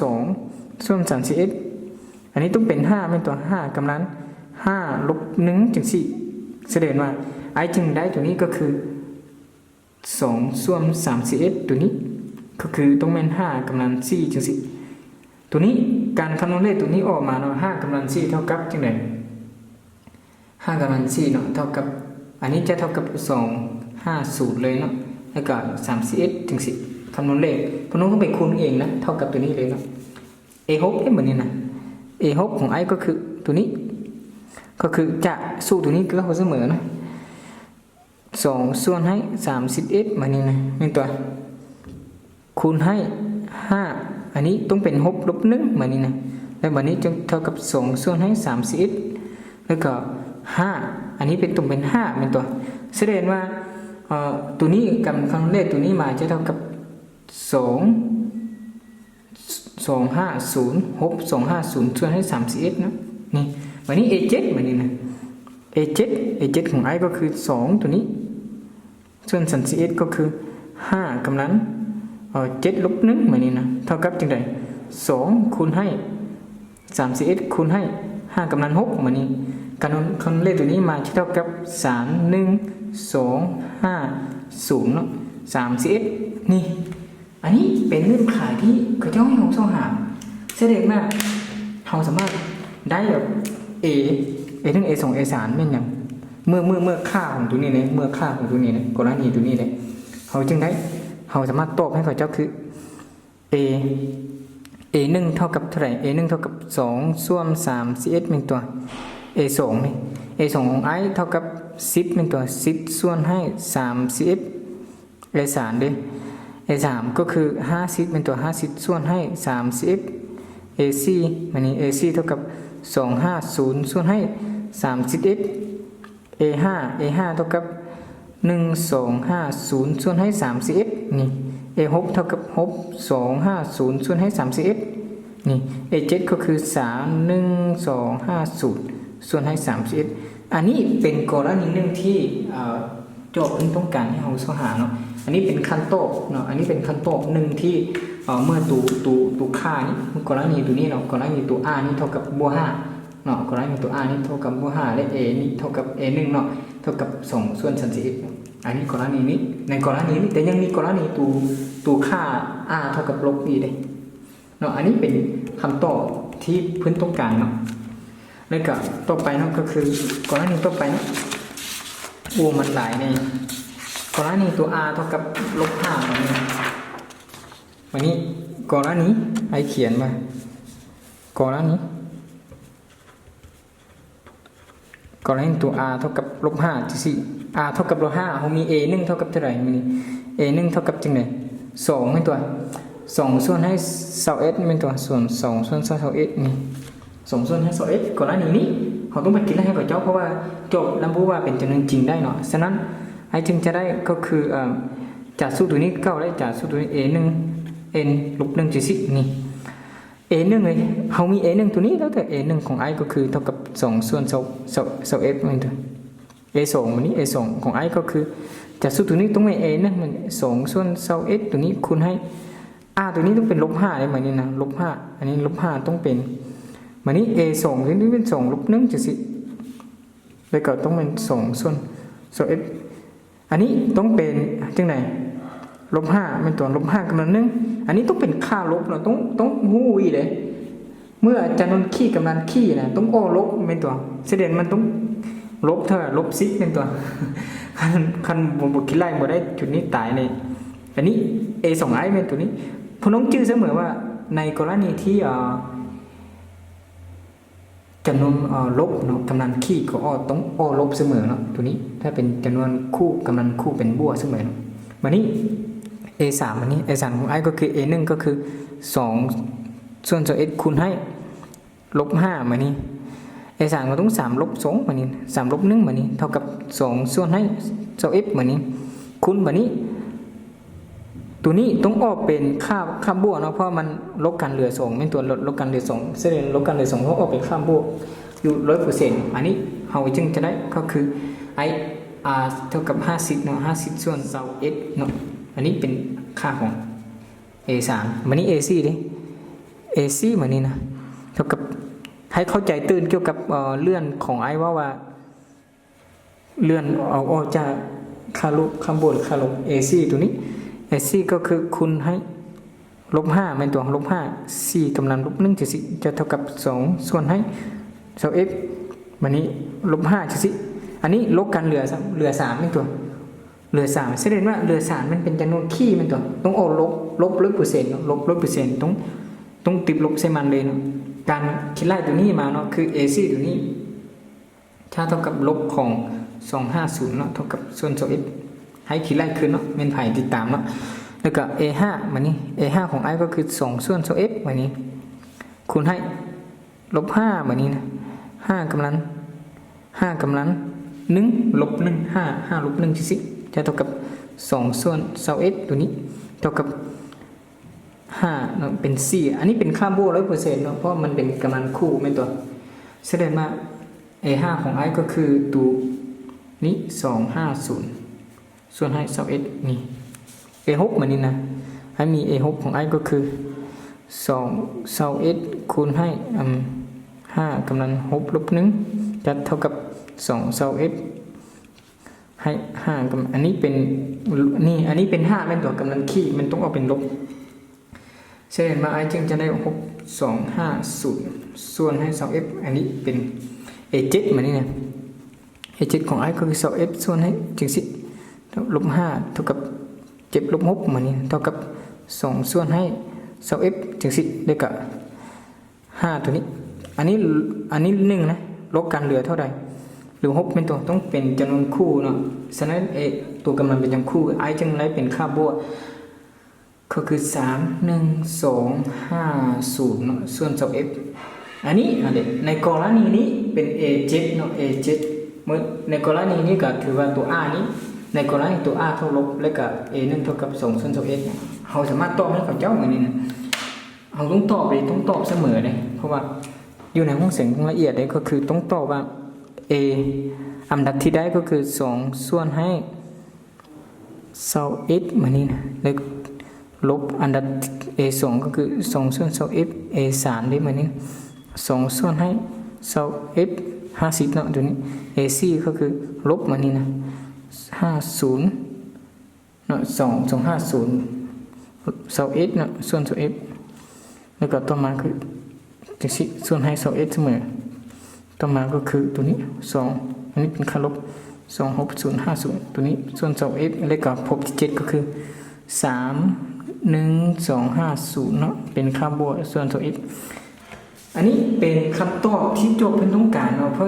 [SPEAKER 2] ส่วน31อันนี้ต้องเป็น5เป็นตัว5กำลัง5ลบ1จังสี่แสดงว่าไอจึงได้ตัวนี้ก็คือ2ส่วน31ตัวนี้ก็คือต้องเป็น5กำลัง4จังสี่ตัวนี้การคำนวณเลขตัวนี้ออกมาเนาะ5กำลัง4เท่ากับจังได๋5กำลัง4เนาะเท่ากับอันนี้จะเท่ากับ250เลยเนาะแล้วก็31ถึง10คำนวณเลขพวกน้องต้องไปคูณเองนะเท่ากับตัวนี้เลยเนาะ A6 ได้เหมือนนี้นะ A6 ของไอก็คือตัวนี้ก็คือจะสู้ตัวนี้ก็เสมอนะ2ส่วนให้31เหมือนนี้นะเป็นตัวคูณให้5อันนี้ต้องเป็น6ลบ1เหมือนนี้นะแล้วแบบนี้จะเท่ากับ2ส่วนให้31แล้วก็5อันนี้เป็นตัวเป็น5เป็นตัวแสดงว่าตัวนี้กับคำนวณเลขตัวนี้มาจะเท่ากับ250 250ส่วนให้31นะนี่วันนี้ A7 เหมือนนี้นะ A7 ของไอก็คือ2ตัวนี้ส่วน31ก็คือ5กำลัง7ลบ1เหมือนนี้นะเท่ากับจังได๋2คูณให้31คูณให้5กำลัง6เหมือนนี้การคำนวณเลขตัวนี้มาจะเท่ากับ31250เนาะ31นี่อันนี้เป็นเงื่อนไขที่เขาเจ้าให้เราเข้าหาแสดงว่าเราสามารถได้แบบ A1 A2 A3 เป็นอย่างเมื่อค่าของตัวนี้เนี่ยเมื่อค่าของตัวนี้เนี่ยกรณีตัวนี้เนี่ยเขาจึงได้เราสามารถตอบให้เขาเจ้าคือ A1 เท่ากับเท่าไหร่ A1 เท่ากับ2ส่วน31เป็นตัว A2 นี่ A2 ของไอเท่ากับ10เป็นตัว10ส่วนให้31 A3 ด้วย A3 ก็คือ50เป็นตัว50ส่วนให้31 AC มันนี้ AC เท่ากับ250ส่วนให้31 A5 เท่ากับ1250ส่วนให้31นี่ A6 เท่ากับ6250ส่วนให้31นี่ A7 ก็คือ31250ส่วนให้31อันนี้เป็นกรณีหนึ่งที่โจทย์ต้องการให้เราเข้าหาเนาะอันนี้เป็นขั้นโตเนาะอันนี้เป็นขั้นโตหนึ่งที่เมื่อตัวค่านี้กรณีตัวนี้เนาะกรณีตัว R นี่เท่ากับบวก5เนาะกรณีตัว R นี่เท่ากับบวก5และ A นี่เท่ากับ A1 เนาะเท่ากับ2ส่วน31อันนี้กรณีนี้ในกรณีนี้แต่ยังมีกรณีตัวค่า R เท่ากับลบอีกเลยเนาะอันนี้เป็นคำตอบที่เพื่อนต้องการเนาะแล้วก็ต่อไปเนาะก็คือกรณีต่อไปเนาะมันหลายในกรณีตัว r เท่ากับลบ5วันนี้กรณีไอเขียนมากรณีตัว r เท่ากับลบ5ที่4 r เท่ากับลบ5เขามี a1 เท่ากับเท่าไหร่มี a1 เท่ากับจังไหน2เป็นตัว2ส่วนให้21เป็นตัวส่วน2ส่วน21นี่2ส่วนให้21กรณีนี้เขาต้องไปคิดให้กับเจ้าเพราะว่าจบแล้วรู้ว่าเป็นจำนวนจริงได้เนาะฉะนั้นไอ้จึงจะได้ก็คือจากสูตรตัวนี้เก้าได้จากสูตรตัวนี้ a1 n ลบ1จุด10นี่ a1 เลยเขามี a1 ตัวนี้แล้วแต่ a1 ของไอก็คือเท่ากับ2ส่วน21เหมือนกัน a2 วันนี้ a2 ของไอก็คือจากสูตรตัวนี้ต้องเป็น a นะมัน2ส่วน21ตัวนี้คูณให้ r ตัวนี้ต้องเป็นลบ5ได้เหมือนนี้นะลบ5อันนี้ลบ5ต้องเป็นมันนี้ a2 ตัวนี้เป็น2ลบ1จุด10แล้วก็ต้องเป็น2ส่วน21อันนี้ต้องเป็นจังไหนลบ5เป็นตัวลบ5กำลัง1อันนี้ต้องเป็นค่าลบเราต้องหู้อีเลยเมื่อจำนวนขี้กำลังขี้นะต้องโอลบเป็นตัวแสดงมันต้องลบเท่าลบ10เป็นตัวคันบ่คิดไล่บ่ได้จุดนี้ตายเลย อันนี้ a 2 i เป็นตัวนี้พน้องจื้อเสมอว่าในกรณีที่จำนวนลบเนาะกำลังคี่ก็ต้องลบเสมอเนาะตัวนี้ถ้าเป็นจำนวนคู่กำลังคู่เป็นบวกเสมอวันนี้ a 3วันนี้ a 3ของ i ก็คือ a 1ก็คือ2ส่วน2 x คูณให้ลบ5มานี่ a 3ก็ต้อง3ลบ2มานี่3ลบ1มานี่เท่ากับ2ส่วนให้2 x มานี่คูณมานี้ตัวนี้ต้องออกเป็นค่าบวกเนาะเพราะมันลบกันเหลือ2เป็นตัวลบกันเหลือ2แสดงลบกันเหลือ2ต้องออกเป็นค่าบวกอยู่ 100% อันนี้เราจึงจะได้ก็คือ i r เท่ากับ50เนาะ50ส่วน20 x เนาะอันนี้เป็นค่าของ a 3มันนี้ a 4ดิ a 4มันนี่นะเท่ากับให้เข้าใจตื่นเกี่ยวกับเลื่อนของไอ้ว่าเลื่อนเอาออกจากค่าลบค่าบวกค่าลบ a 4ตัวนี้AC ก็คือคูณให้ลบ5เป็นตัวลบ5 4กำลังลบ1จะเท่ากับ2ส่วนให้ 2x วันนี้ลบ5จะสิอันนี้ลบกันเหลือ3เป็นตัวเหลือ3แสดงว่าเหลือ3มันเป็นจำนวนคี่เป็นตัวต้องเอาลบ 100% ลบ 100% ต้องติดลบใส่มันเลยเนาะการคิดไล่ตัวนี้มาเนาะคือ AC ตัวนี้ถ้าเท่ากับลบของ250เนาะเท่ากับส่วน 2xให้คิดไล่คืนเนาะเป็นไผ่ติดตามเนาะแล้วก็ a5 มานี่ a5 ของ i ก็คือ2ส่วน 2x มานี่คูณให้ลบ5มานี่นะ5กำลัง1ลบ1 5ลบ1สิจะเท่ากับ2ส่วน 2x ตัวนี้เท่ากับ5เนาะเป็น4อันนี้เป็นค่าบวก 100% เนาะเพราะมันเป็นกำลังคู่เป็นตัวแสดงว่า a5 ของ i ก็คือตัวนี้250ส่วนให้ 2x นี่ a6 มานี่นะให้มี a6 ของ i ก็คือ2 2x คูณให้5กำลัง6ลบ1จะเท่ากับ2 2x ให้5กำลังอันนี้เป็นนี่อันนี้เป็น5เป็นตัวกำลังคี่มันต้องเอาเป็นลบเช่นมา i จึงจะได้6 2 5 0ส่วนให้ 2x อันนี้เป็น a7 มานี่นะ a7 ของ i ก็คือ 2x ส่วนให้จึงสิลบ5เท่ากับ7ลบ6มานี่เท่ากับ2ส่วนให้ 2x ถึง10ได้กับ5ตัวนี้อันนี้1นะลบกันเหลือเท่าใดหรือ6เป็นตัวต้องเป็นจำนวนคู่เนาะฉะนั้นตัวกำลังเป็นจำนวนคู่ i จึงได้เป็นค่าบวกก็คือ3 1 2 5 0เนาะส่วน 2x อันนี้ในกรณีนี้เป็น a7 เนาะ a7 เมื่อในกรณีนี้ก็ถือว่าตัว r นี้ในกรณีตัว r เท่าลบและกับ a 1เท่ากับ2ส่วน 2x เราสามารถตอบให้เขาเจ้าเหมือนนี้นะเราต้องตอบเลยต้องตอบเสมอเลยเพราะว่าอยู่ในห้องเสียงละเอียดเลยก็คือต้องตอบว่า a อันดับที่ได้ก็คือ2ส่วนให้ 2x เหมือนนี้นะแล้วลบอันดับ a 2ก็คือ2ส่วน 2x a 3ได้เหมือนนี้2ส่วนให้ 2x 50เนาะตัวนี้ a 4ก็คือลบเหมือนนี้นะ50เนาะ250 2x เนาะส่วน 2x แล้วก็ต่อมาคือจังสิส่วนให้ 2x เสมอต่อมาก็คือตัวนี้2อันนี้เป็นค่าลบ26050ตัวนี้ส่วน 2x แล้วก็พบที่7ก็คือ31250เนาะเป็นค่าบวกส่วน 2x อันนี้เป็นคำตอบที่โจทย์เพิ่นต้องการเนาะเพราะ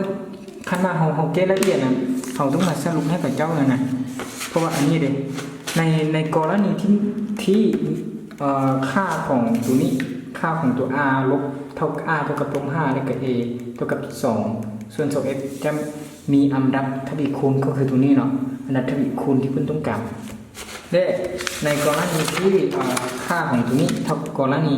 [SPEAKER 2] คันมาเฮาเก็บละเอียดนะเขาต้องมาสรุปให้กับเจ้านะเพราะว่าอันนี้เด้ในกรณีที่ค่าของตัวนี้ค่าของตัว r ลบเท่า r เท่ากับลบ5แล้วก็ a เท่ากับ2ส่วน 2x จะมีอันดับทวีคูณก็คือตัวนี้เนาะอันดับทวีคูณที่เพิ่นต้องการและในกรณีที่ค่าของตัวนี้เท่ากับกรณี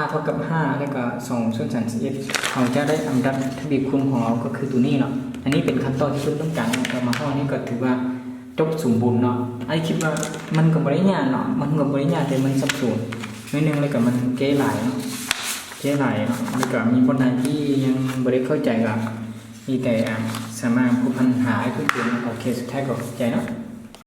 [SPEAKER 2] r เท่ากับ5แล้วก็2ส่วน 31เราจะได้อันดับทวีคูณของเราก็คือตัวนี้เนาะอันนี้เป็นขั้นตอนที่เพิ่นต้องการเรามาข้อนี้ก็ถือว่าจบสมบูรณ์เนาะไอ้คิดว่ามันก็บ่ได้ยากเนาะมันก็บ่ได้ยากแต่มันซับซ้อนนิดนึงแล้วก็มันเก๋หลายเนาะแล้วก็มีคนใดที่ยังบ่ได้เข้าใจก็มีแต่สามารถผู้ปัญหาให้เพื่อนโอเคสุดท้ายก็เข้าใจเนาะ